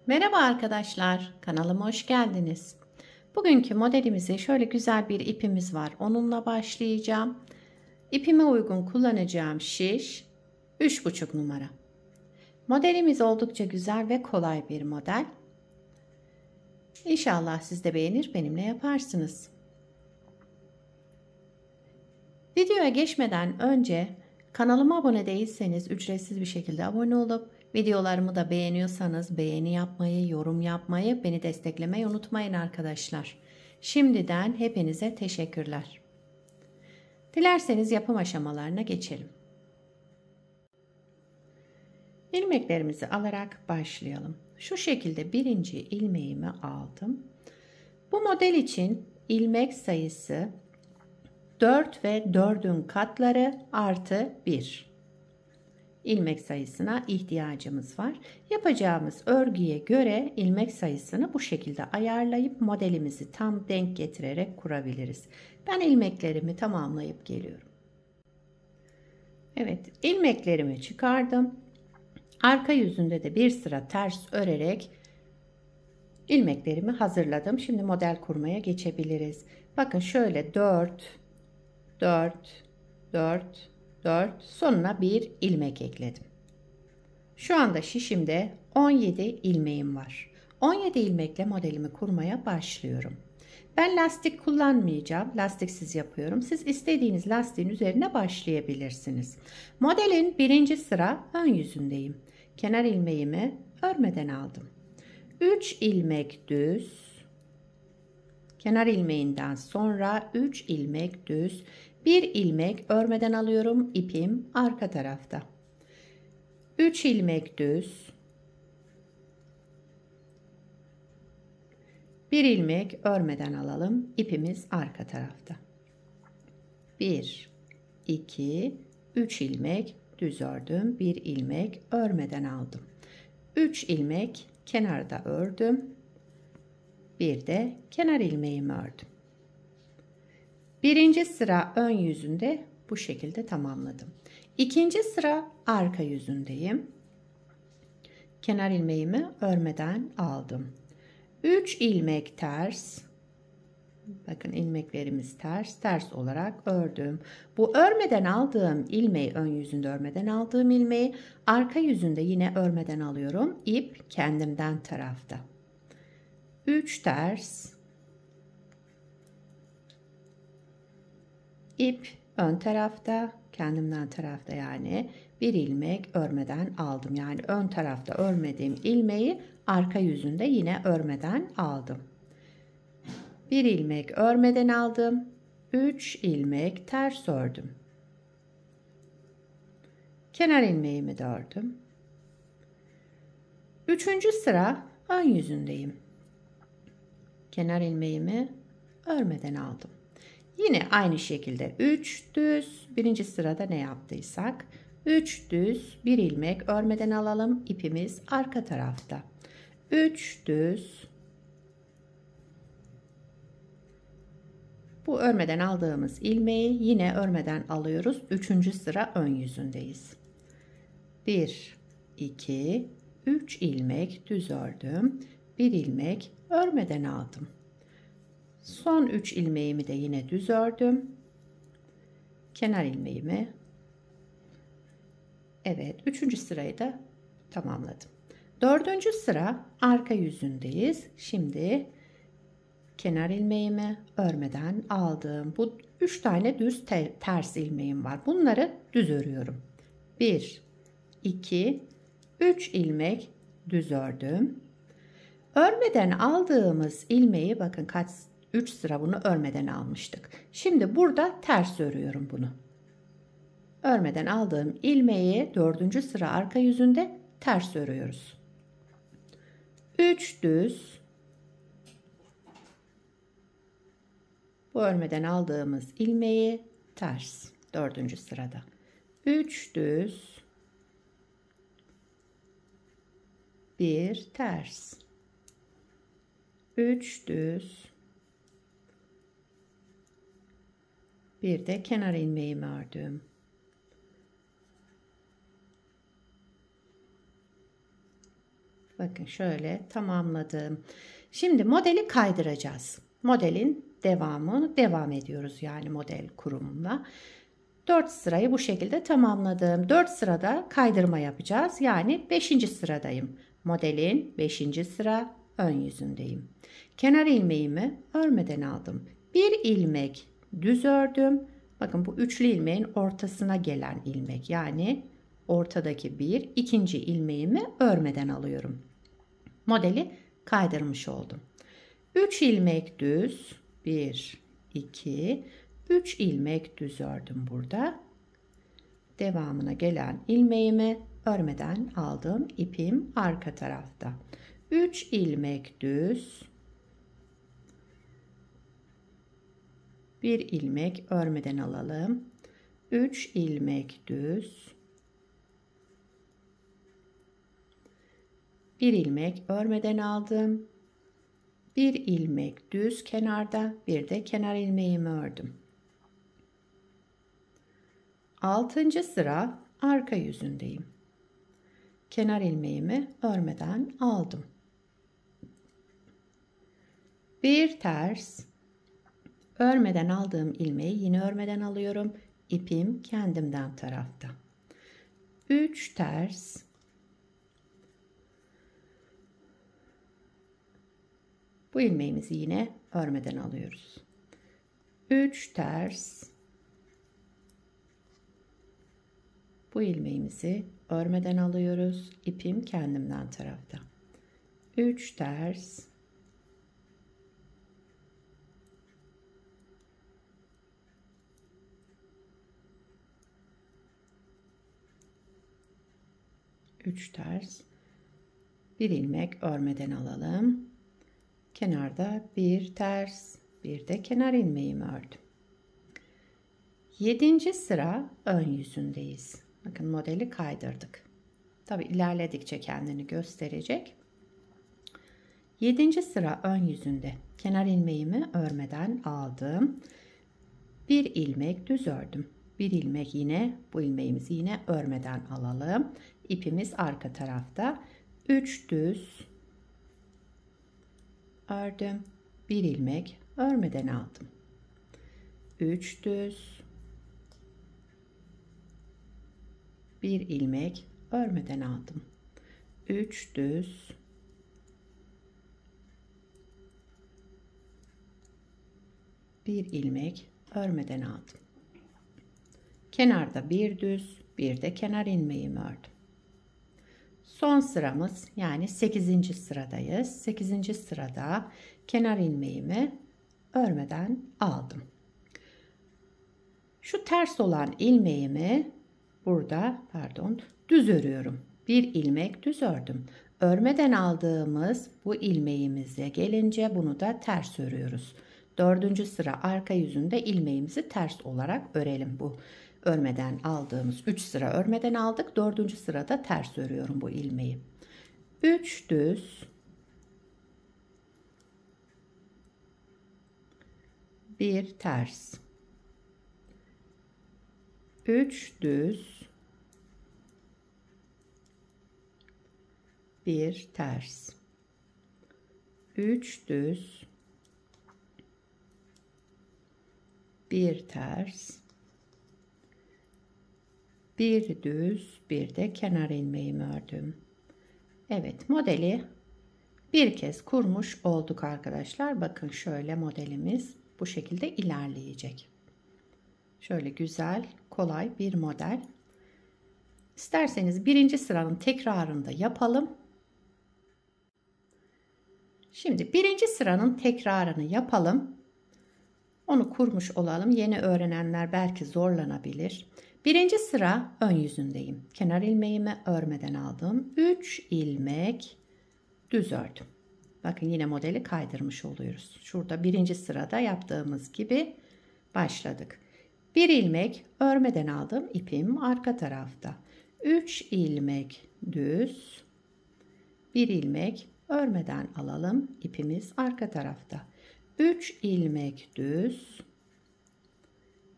Merhaba arkadaşlar, kanalıma hoş geldiniz. Bugünkü modelimizi şöyle güzel bir ipimiz var. Onunla başlayacağım. İpime uygun kullanacağım şiş 3,5 numara. Modelimiz oldukça güzel ve kolay bir model. İnşallah siz de beğenir, benimle yaparsınız. Videoya geçmeden önce kanalıma abone değilseniz ücretsiz bir şekilde abone olup videolarımı da beğeniyorsanız beğeni yapmayı, yorum yapmayı, beni desteklemeyi unutmayın arkadaşlar. Şimdiden hepinize teşekkürler. Dilerseniz yapım aşamalarına geçelim. İlmeklerimizi alarak başlayalım. Şu şekilde birinci ilmeğimi aldım. Bu model için ilmek sayısı 4 ve 4'ün katları artı 1 ilmek sayısına ihtiyacımız var. Yapacağımız örgüye göre ilmek sayısını bu şekilde ayarlayıp modelimizi tam denk getirerek kurabiliriz. Ben ilmeklerimi tamamlayıp geliyorum. Evet, ilmeklerimi çıkardım. Arka yüzünde de bir sıra ters örerek ilmeklerimi hazırladım. Şimdi model kurmaya geçebiliriz. Bakın şöyle 4 4 4 4 sonuna bir ilmek ekledim. Şu anda şişimde 17 ilmeğim var. 17 ilmekle modelimi kurmaya başlıyorum. Ben lastik kullanmayacağım. Lastiksiz yapıyorum. Siz istediğiniz lastiğin üzerine başlayabilirsiniz. Modelin birinci sıra ön yüzündeyim. Kenar ilmeğimi örmeden aldım. 3 ilmek düz. Kenar ilmeğinden sonra 3 ilmek düz. 1 ilmek örmeden alıyorum. İpim arka tarafta. 3 ilmek düz. 1 ilmek örmeden alalım. İpimiz arka tarafta. 1 2 3 ilmek düz ördüm. 1 ilmek örmeden aldım. 3 ilmek kenarda ördüm. Bir de kenar ilmeğimi ördüm. Birinci sıra ön yüzünde bu şekilde tamamladım. İkinci sıra arka yüzündeyim. Kenar ilmeğimi örmeden aldım. 3 ilmek ters. Bakın ilmeklerimiz ters olarak ördüm. Bu örmeden aldığım ilmeği, ön yüzünde örmeden aldığım ilmeği arka yüzünde yine örmeden alıyorum. İp kendimden tarafta. 3 ters. İp ön tarafta, kendimden tarafta, yani bir ilmek örmeden aldım. Yani ön tarafta örmediğim ilmeği arka yüzünde yine örmeden aldım. Bir ilmek örmeden aldım. 3 ilmek ters ördüm. Kenar ilmeğimi de ördüm. Üçüncü sıra ön yüzündeyim. Kenar ilmeğimi örmeden aldım. Yine aynı şekilde 3 düz, birinci sırada ne yaptıysak 3 düz, 1 ilmek örmeden alalım. İpimiz arka tarafta. 3 düz. Bu örmeden aldığımız ilmeği yine örmeden alıyoruz. 3. sıra ön yüzündeyiz. 1 2 3 ilmek düz ördüm. 1 ilmek örmeden aldım. Son 3 ilmeğimi de yine düz ördüm. Kenar ilmeğimi. Evet, 3. sırayı da tamamladım. 4. sıra arka yüzündeyiz. Şimdi kenar ilmeğimi örmeden aldım. Bu 3 tane düz ters ilmeğim var. Bunları düz örüyorum. 1 2 3 ilmek düz ördüm. Örmeden aldığımız ilmeği, bakın kaç 3 sıra bunu örmeden almıştık. Şimdi burada ters örüyorum bunu. Örmeden aldığım ilmeği 4. sıra arka yüzünde ters örüyoruz. 3 düz. Bu örmeden aldığımız ilmeği ters 4. sırada. 3 düz. 1 ters. 3 düz. Bir de kenar ilmeğimi ördüm. Bakın şöyle tamamladım. Şimdi modeli kaydıracağız. Modelin devamını devam ediyoruz yani model kurumuna. 4 sırayı bu şekilde tamamladım. 4 sırada kaydırma yapacağız. Yani 5. sıradayım. Modelin 5. sıra ön yüzündeyim. Kenar ilmeğimi örmeden aldım. Bir ilmek düz ördüm. Bakın bu üçlü ilmeğin ortasına gelen ilmek. Yani ortadaki bir, ikinci ilmeğimi örmeden alıyorum. Modeli kaydırmış oldum. 3 ilmek düz. 1, 2, 3 ilmek düz ördüm burada. Devamına gelen ilmeğimi örmeden aldığım ipim arka tarafta. 3 ilmek düz. 1 ilmek örmeden alalım. 3 ilmek düz. 1 ilmek örmeden aldım. 1 ilmek düz kenarda, bir de kenar ilmeğimi ördüm. 6. sıra arka yüzündeyim. Kenar ilmeğimi örmeden aldım. Bir ters, örmeden aldığım ilmeği yine örmeden alıyorum. İpim kendimden tarafta. 3 ters, bu ilmeğimizi yine örmeden alıyoruz. 3 ters, bu ilmeğimizi örmeden alıyoruz. İpim kendimden tarafta. 3 ters, 3 ters, bir ilmek örmeden alalım. Kenarda bir ters, bir de kenar ilmeğimi ördüm. 7. sıra ön yüzündeyiz. Bakın modeli kaydırdık. Tabi ilerledikçe kendini gösterecek. 7. sıra ön yüzünde kenar ilmeğimi örmeden aldım. Bir ilmek düz ördüm. Bir ilmek yine, bu ilmeğimizi yine örmeden alalım. İpimiz arka tarafta. 3 düz ördüm. Bir ilmek örmeden aldım. 3 düz, bir ilmek örmeden aldım. 3 düz, bir ilmek örmeden aldım. Kenarda bir düz, bir de kenar ilmeğimi ördüm. Son sıramız yani 8. sıradayız. 8. sırada kenar ilmeğimi örmeden aldım. Şu ters olan ilmeğimi burada düz örüyorum. Bir ilmek düz ördüm. Örmeden aldığımız bu ilmeğimize gelince bunu da ters örüyoruz. 4. sıra arka yüzünde ilmeğimizi ters olarak örelim. Bu örmeden aldığımız 3 sıra örmeden aldık. 4. sırada ters örüyorum bu ilmeği. 3 düz, bir ters, 3 düz, bir ters, 3 düz, bir ters, bir düz, bir de kenar ilmeğimi ördüm. Evet, modeli bir kez kurmuş olduk arkadaşlar. Bakın şöyle modelimiz bu şekilde ilerleyecek. Şöyle güzel, kolay bir model. İsterseniz 1. sıranın tekrarını da yapalım. Şimdi 1. sıranın tekrarını yapalım. Onu kurmuş olalım. Yeni öğrenenler belki zorlanabilir. 1. sıra ön yüzündeyim. Kenar ilmeğimi örmeden aldım. 3 ilmek düz ördüm. Bakın yine modeli kaydırmış oluyoruz. Şurada 1. sırada yaptığımız gibi başladık. 1 ilmek örmeden aldım. İpim arka tarafta. 3 ilmek düz. 1 ilmek örmeden alalım. İpimiz arka tarafta. 3 ilmek düz.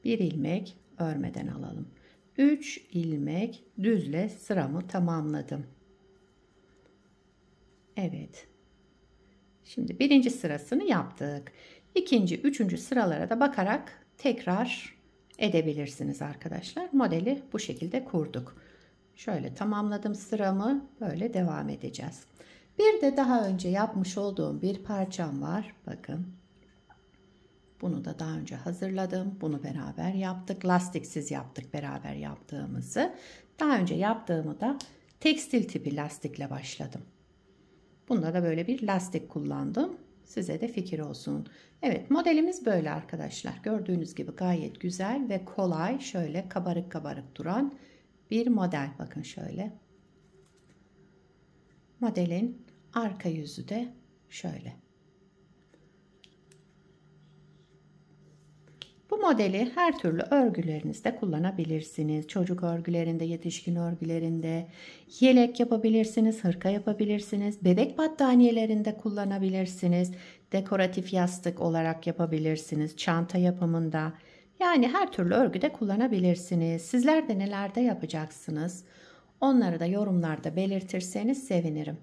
1 ilmek örmeden alalım. 3 ilmek düzle sıramı tamamladım. Evet. Şimdi birinci sırasını yaptık. İkinci, üçüncü sıralara da bakarak tekrar edebilirsiniz arkadaşlar. Modeli bu şekilde kurduk. Şöyle tamamladım sıramı. Böyle devam edeceğiz. Bir de daha önce yapmış olduğum bir parçam var. Bakın. Bunu da daha önce hazırladım. Bunu beraber yaptık. Lastiksiz yaptık beraber yaptığımızı. Daha önce yaptığımı da tekstil tipi lastikle başladım. Bunda da böyle bir lastik kullandım. Size de fikir olsun. Evet, modelimiz böyle arkadaşlar. Gördüğünüz gibi gayet güzel ve kolay. Şöyle kabarık kabarık duran bir model. Bakın şöyle. Modelin arka yüzü de şöyle. Bu modeli her türlü örgülerinizde kullanabilirsiniz. Çocuk örgülerinde, yetişkin örgülerinde, yelek yapabilirsiniz, hırka yapabilirsiniz, bebek battaniyelerinde kullanabilirsiniz, dekoratif yastık olarak yapabilirsiniz, çanta yapımında. Yani her türlü örgüde kullanabilirsiniz. Sizler de nelerde yapacaksınız? Onları da yorumlarda belirtirseniz sevinirim.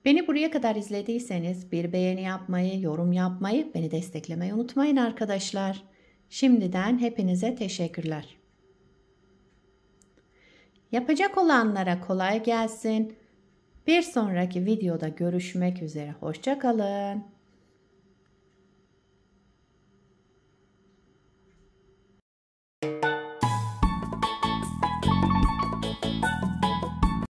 Beni buraya kadar izlediyseniz bir beğeni yapmayı, yorum yapmayı, beni desteklemeyi unutmayın arkadaşlar. Şimdiden hepinize teşekkürler. Yapacak olanlara kolay gelsin. Bir sonraki videoda görüşmek üzere. Hoşça kalın.